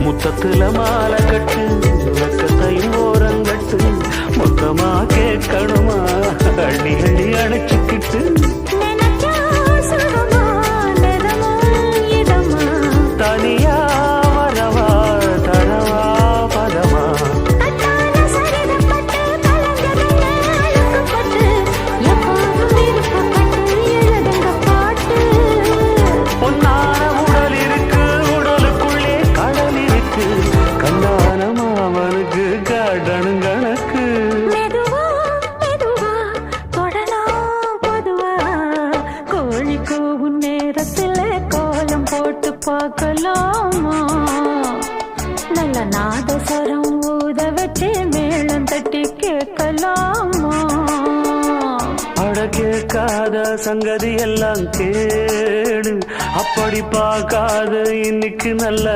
முத்தத்துல மாலை கட்டு வெக்கத்தையும் ஓரங்கட்டு மொத்தமா கேட்கணுமா அள்ளி அள்ளி அணைச்சுக்கிட்டு தனியா வரவா தரவா பதமா பொன்னான உடல் இருக்கு உடலுக்குள்ளே கடல் இருக்கு கண்ணானமா அவனுக்கு காடணும் கணக்கு போட்டு பார்க்கலாமா நல்ல நாதஸ்வரம் ஊத வச்சு மேளம் தட்டி கேட்கலாமா அட கேட்காத சங்கதி எல்லாம் கேடு அப்படி பார்க்காத இன்னைக்கு நல்ல